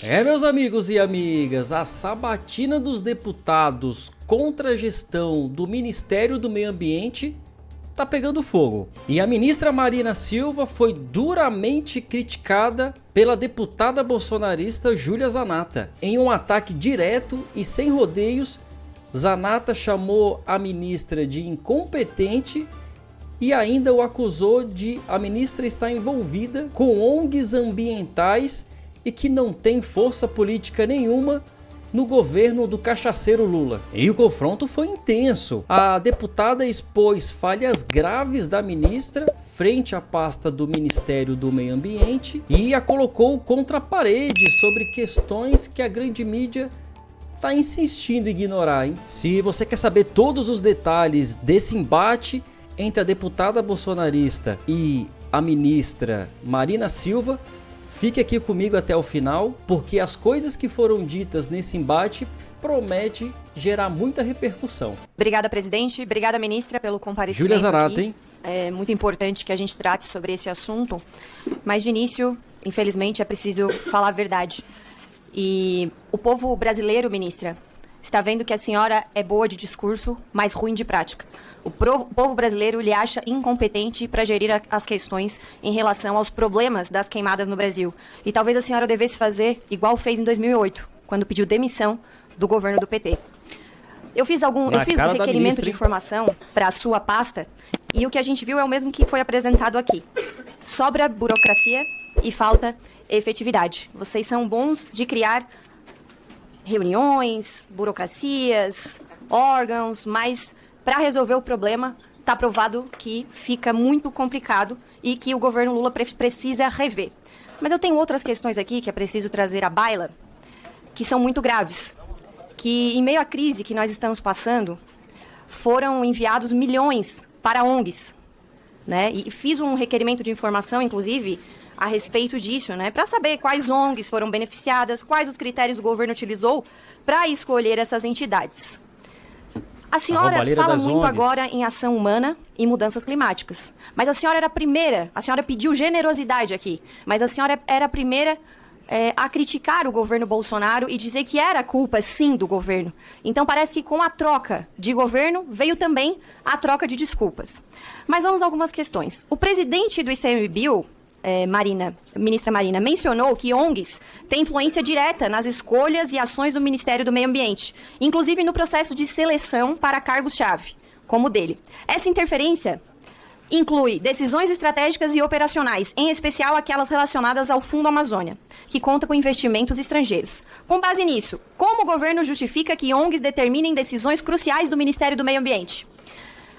Meus amigos e amigas, a sabatina dos deputados contra a gestão do Ministério do Meio Ambiente tá pegando fogo. E a ministra Marina Silva foi duramente criticada pela deputada bolsonarista Júlia Zanatta. Em um ataque direto e sem rodeios, Zanatta chamou a ministra de incompetente e ainda o acusou de a ministra estar envolvida com ONGs ambientais e que não tem força política nenhuma no governo do cachaceiro Lula. E o confronto foi intenso. A deputada expôs falhas graves da ministra frente à pasta do Ministério do Meio Ambiente e a colocou contra a parede sobre questões que a grande mídia está insistindo em ignorar, hein? Se você quer saber todos os detalhes desse embate entre a deputada bolsonarista e a ministra Marina Silva, fique aqui comigo até o final, porque as coisas que foram ditas nesse embate promete gerar muita repercussão. Obrigada, presidente. Obrigada, ministra, pelo comparecimento. Júlia Zanatta, hein? É muito importante que a gente trate sobre esse assunto, mas de início, infelizmente, é preciso falar a verdade. E o povo brasileiro, ministra, está vendo que a senhora é boa de discurso, mas ruim de prática. O povo brasileiro lhe acha incompetente para gerir as questões em relação aos problemas das queimadas no Brasil. E talvez a senhora devesse fazer igual fez em 2008, quando pediu demissão do governo do PT. Eu fiz um requerimento de informação para a sua pasta e o que a gente viu é o mesmo que foi apresentado aqui. Sobra burocracia e falta efetividade. Vocês são bons de criar reuniões, burocracias, órgãos, mas para resolver o problema está provado que fica muito complicado e que o governo Lula precisa rever. Mas eu tenho outras questões aqui que é preciso trazer à baila, que são muito graves. Que em meio à crise que nós estamos passando, foram enviados milhões para ONGs, né? E fiz um requerimento de informação, inclusive, a respeito disso, né? Para saber quais ONGs foram beneficiadas, quais os critérios o governo utilizou para escolher essas entidades. A senhora fala muito agora em ação humana e mudanças climáticas. Mas a senhora era a primeira, a senhora pediu generosidade aqui, mas a senhora era a primeira a criticar o governo Bolsonaro e dizer que era culpa, sim, do governo. Então parece que com a troca de governo veio também a troca de desculpas. Mas vamos a algumas questões. O presidente do ICMBio, ministra Marina, mencionou que ONGs têm influência direta nas escolhas e ações do Ministério do Meio Ambiente, inclusive no processo de seleção para cargos-chave, como o dele. Essa interferência inclui decisões estratégicas e operacionais, em especial aquelas relacionadas ao Fundo Amazônia, que conta com investimentos estrangeiros. Com base nisso, como o governo justifica que ONGs determinem decisões cruciais do Ministério do Meio Ambiente?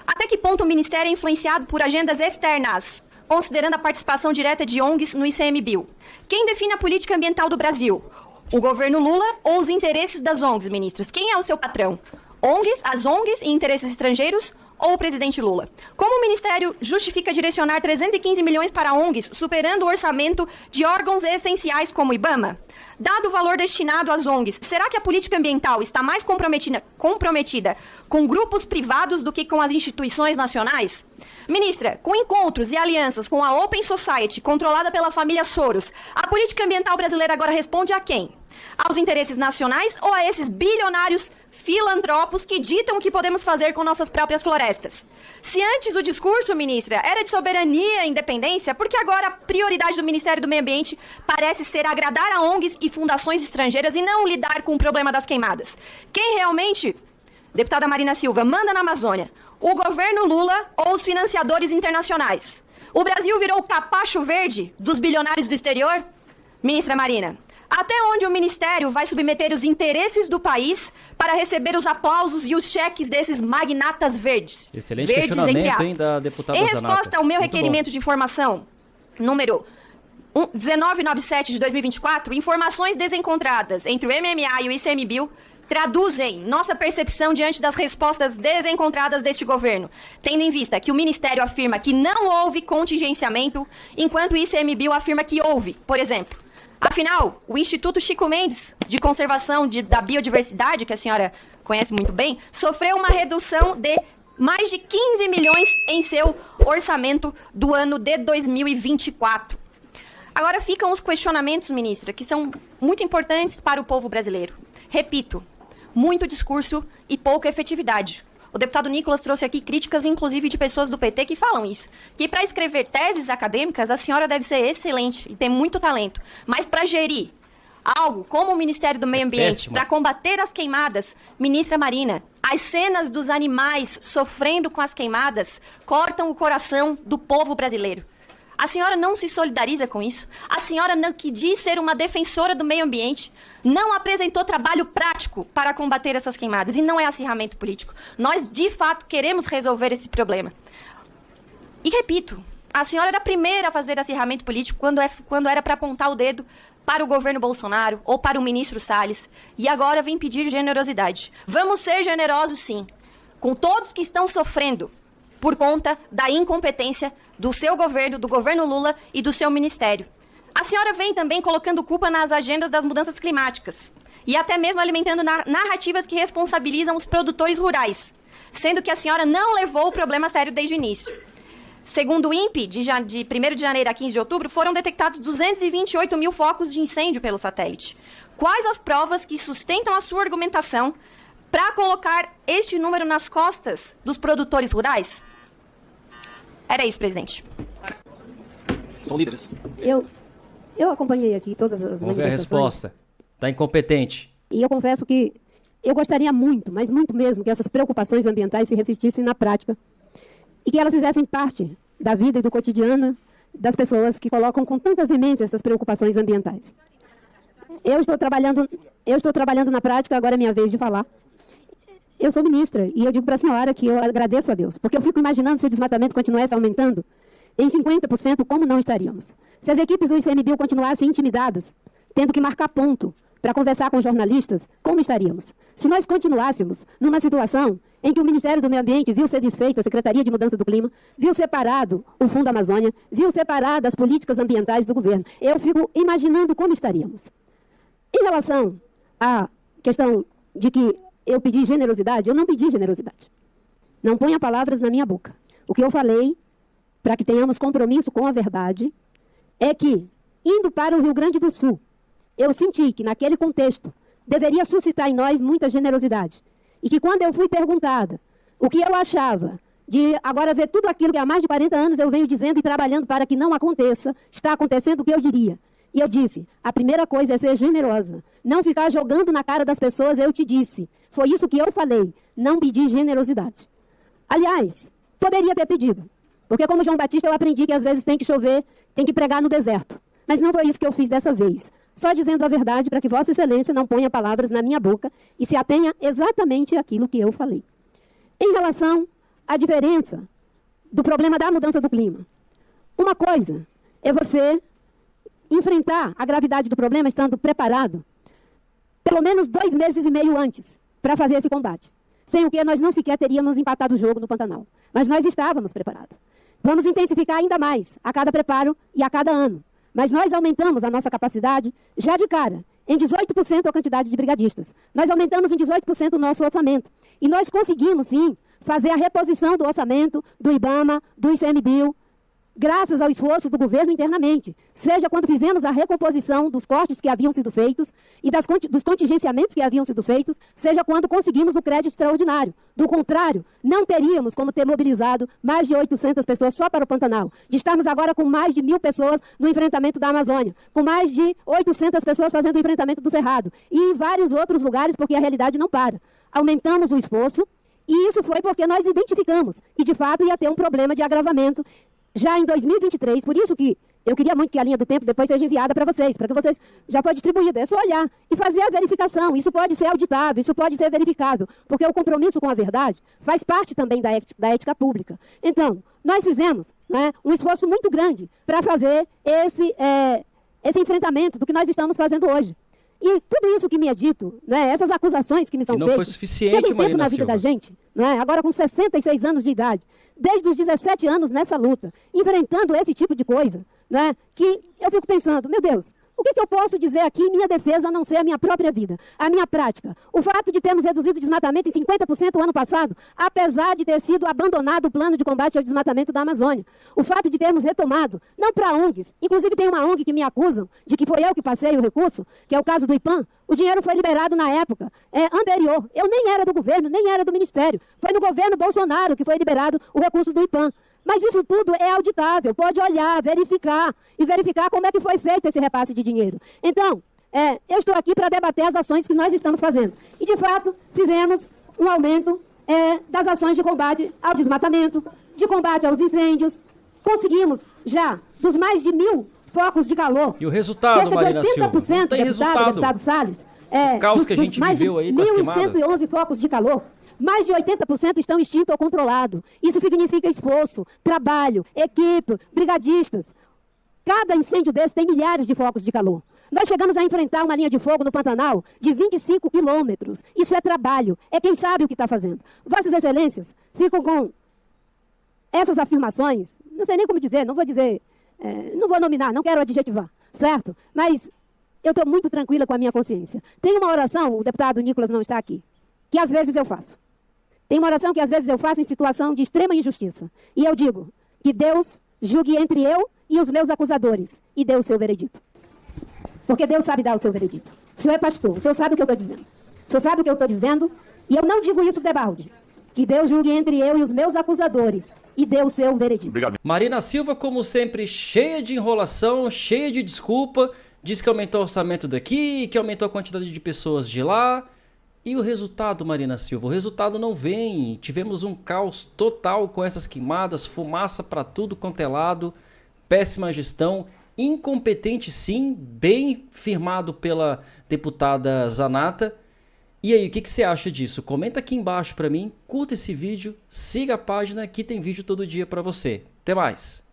Até que ponto o Ministério é influenciado por agendas externas, considerando a participação direta de ONGs no ICMBio? Quem define a política ambiental do Brasil? O governo Lula ou os interesses das ONGs, ministras? Quem é o seu patrão? As ONGs e interesses estrangeiros ou o presidente Lula? Como o Ministério justifica direcionar 315 milhões para ONGs, superando o orçamento de órgãos essenciais como o IBAMA? Dado o valor destinado às ONGs, será que a política ambiental está mais comprometida com grupos privados do que com as instituições nacionais? Ministra, com encontros e alianças com a Open Society, controlada pela família Soros, a política ambiental brasileira agora responde a quem? Aos interesses nacionais ou a esses bilionários filantropos que ditam o que podemos fazer com nossas próprias florestas? Se antes o discurso, ministra, era de soberania e independência, por que agora a prioridade do Ministério do Meio Ambiente parece ser agradar a ONGs e fundações estrangeiras e não lidar com o problema das queimadas? Quem realmente, deputada Marina Silva, manda na Amazônia? O governo Lula ou os financiadores internacionais? O Brasil virou o capacho verde dos bilionários do exterior? Ministra Marina, até onde o Ministério vai submeter os interesses do país para receber os aplausos e os cheques desses magnatas verdes? Excelente questionamento, hein, da deputada Zanatta. Em resposta ao meu requerimento de informação, número 1997 de 2024, informações desencontradas entre o MMA e o ICMBio traduzem nossa percepção diante das respostas desencontradas deste governo, tendo em vista que o Ministério afirma que não houve contingenciamento, enquanto o ICMBio afirma que houve, por exemplo. Afinal, o Instituto Chico Mendes de Conservação da Biodiversidade, que a senhora conhece muito bem, sofreu uma redução de mais de 15 milhões em seu orçamento do ano de 2024. Agora ficam os questionamentos, ministra, que são muito importantes para o povo brasileiro. Repito, muito discurso e pouca efetividade. O deputado Nicolas trouxe aqui críticas, inclusive de pessoas do PT que falam isso. Que para escrever teses acadêmicas, a senhora deve ser excelente e ter muito talento. Mas para gerir algo como o Ministério do Meio Ambiente, para combater as queimadas, ministra Marina, as cenas dos animais sofrendo com as queimadas cortam o coração do povo brasileiro. A senhora não se solidariza com isso? A senhora, que diz ser uma defensora do meio ambiente, não apresentou trabalho prático para combater essas queimadas, e não é acirramento político. Nós, de fato, queremos resolver esse problema. E repito, a senhora era a primeira a fazer acirramento político quando era para apontar o dedo para o governo Bolsonaro ou para o ministro Salles, e agora vem pedir generosidade. Vamos ser generosos, sim, com todos que estão sofrendo por conta da incompetência do seu governo, do governo Lula e do seu ministério. A senhora vem também colocando culpa nas agendas das mudanças climáticas e até mesmo alimentando narrativas que responsabilizam os produtores rurais, sendo que a senhora não levou o problema a sério desde o início. Segundo o INPE, de 1º de janeiro a 15 de outubro, foram detectados 228 mil focos de incêndio pelo satélite. Quais as provas que sustentam a sua argumentação para colocar este número nas costas dos produtores rurais? Era isso, presidente. São líderes. Eu acompanhei aqui todas as Vamos ver a resposta. Está incompetente. E eu confesso que eu gostaria muito, mas muito mesmo, que essas preocupações ambientais se refletissem na prática e que elas fizessem parte da vida e do cotidiano das pessoas que colocam com tanta veemência essas preocupações ambientais. Eu estou trabalhando na prática, agora é minha vez de falar. Eu sou ministra e eu digo para a senhora que eu agradeço a Deus, porque eu fico imaginando se o desmatamento continuasse aumentando em 50%, como não estaríamos? Se as equipes do ICMBio continuassem intimidadas, tendo que marcar ponto para conversar com jornalistas, como estaríamos? Se nós continuássemos numa situação em que o Ministério do Meio Ambiente viu ser desfeita a Secretaria de Mudança do Clima, viu separado o Fundo Amazônia, viu separado as políticas ambientais do governo, eu fico imaginando como estaríamos. Em relação à questão de que eu pedi generosidade, eu não pedi generosidade. Não ponha palavras na minha boca. O que eu falei, para que tenhamos compromisso com a verdade, é que, indo para o Rio Grande do Sul, eu senti que, naquele contexto, deveria suscitar em nós muita generosidade. E que, quando eu fui perguntada o que eu achava de agora ver tudo aquilo que há mais de 40 anos eu venho dizendo e trabalhando para que não aconteça, está acontecendo o que eu diria. E eu disse, a primeira coisa é ser generosa. Não ficar jogando na cara das pessoas, eu te disse. Foi isso que eu falei, não pedi generosidade. Aliás, poderia ter pedido. Porque como João Batista eu aprendi que às vezes tem que chover, tem que pregar no deserto. Mas não foi isso que eu fiz dessa vez. Só dizendo a verdade para que Vossa Excelência não ponha palavras na minha boca e se atenha exatamente àquilo que eu falei. Em relação à diferença do problema da mudança do clima. Uma coisa é você enfrentar a gravidade do problema estando preparado pelo menos 2 meses e meio antes para fazer esse combate. Sem o que nós não sequer teríamos empatado o jogo no Pantanal. Mas nós estávamos preparados. Vamos intensificar ainda mais a cada preparo e a cada ano. Mas nós aumentamos a nossa capacidade já de cara, em 18% a quantidade de brigadistas. Nós aumentamos em 18% o nosso orçamento. E nós conseguimos, sim, fazer a reposição do orçamento do IBAMA, do ICMBio, graças ao esforço do governo internamente, seja quando fizemos a recomposição dos cortes que haviam sido feitos e dos contingenciamentos que haviam sido feitos, seja quando conseguimos o crédito extraordinário. Do contrário, não teríamos como ter mobilizado mais de 800 pessoas só para o Pantanal, de estarmos agora com mais de 1.000 pessoas no enfrentamento da Amazônia, com mais de 800 pessoas fazendo o enfrentamento do Cerrado, e em vários outros lugares, porque a realidade não para. Aumentamos o esforço, e isso foi porque nós identificamos, e de fato ia ter um problema de agravamento já em 2023, por isso que eu queria muito que a linha do tempo depois seja enviada para vocês, para que vocês, já foi distribuída, é só olhar e fazer a verificação, isso pode ser auditável, isso pode ser verificável, porque o compromisso com a verdade faz parte também da ética pública. Então, nós fizemos, né, um esforço muito grande para fazer esse enfrentamento do que nós estamos fazendo hoje. E tudo isso que me é dito, né, essas acusações que me são feitas, não foi suficiente, Marina na vida Silva. Da gente, né, agora com 66 anos de idade, desde os 17 anos nessa luta, enfrentando esse tipo de coisa, né, que eu fico pensando, meu Deus, O que eu posso dizer aqui em minha defesa, a não ser a minha própria vida, a minha prática? O fato de termos reduzido o desmatamento em 50% o ano passado, apesar de ter sido abandonado o plano de combate ao desmatamento da Amazônia. O fato de termos retomado, não para ONGs, inclusive tem uma ONG que me acusam de que foi eu que passei o recurso, que é o caso do IPAM. O dinheiro foi liberado na época anterior. Eu nem era do governo, nem era do ministério. Foi no governo Bolsonaro que foi liberado o recurso do IPAM. Mas isso tudo é auditável, pode olhar, verificar, e verificar como é que foi feito esse repasse de dinheiro. Então, eu estou aqui para debater as ações que nós estamos fazendo. E, de fato, fizemos um aumento das ações de combate ao desmatamento, de combate aos incêndios. Conseguimos já, dos mais de 1.000 focos de calor. E o resultado, Marina Silva? Não tem resultado. Deputado Salles, o caos que a gente viveu aí com as queimadas. 1.111 focos de calor. Mais de 80% estão extintos ou controlados. Isso significa esforço, trabalho, equipe, brigadistas. Cada incêndio desse tem milhares de focos de calor. Nós chegamos a enfrentar uma linha de fogo no Pantanal de 25 quilômetros. Isso é trabalho, é quem sabe o que está fazendo. Vossas Excelências ficam com essas afirmações, não sei nem como dizer, não vou dizer, não vou nominar, não quero adjetivar, certo? Mas eu estou muito tranquila com a minha consciência. Tem uma oração, o deputado Nicolas não está aqui, que às vezes eu faço. Tem uma oração que às vezes eu faço em situação de extrema injustiça. E eu digo que Deus julgue entre eu e os meus acusadores e dê o seu veredito. Porque Deus sabe dar o seu veredito. O senhor é pastor, o senhor sabe o que eu estou dizendo. O senhor sabe o que eu estou dizendo e eu não digo isso debalde. Que Deus julgue entre eu e os meus acusadores e dê o seu veredito. Obrigado. Marina Silva, como sempre, cheia de enrolação, cheia de desculpa. Diz que aumentou o orçamento daqui, que aumentou a quantidade de pessoas de lá. E o resultado, Marina Silva? O resultado não vem. Tivemos um caos total com essas queimadas, fumaça para tudo quanto é lado, péssima gestão, incompetente sim, bem firmado pela deputada Zanata. E aí, o que você acha disso? Comenta aqui embaixo para mim, curta esse vídeo, siga a página que tem vídeo todo dia para você. Até mais!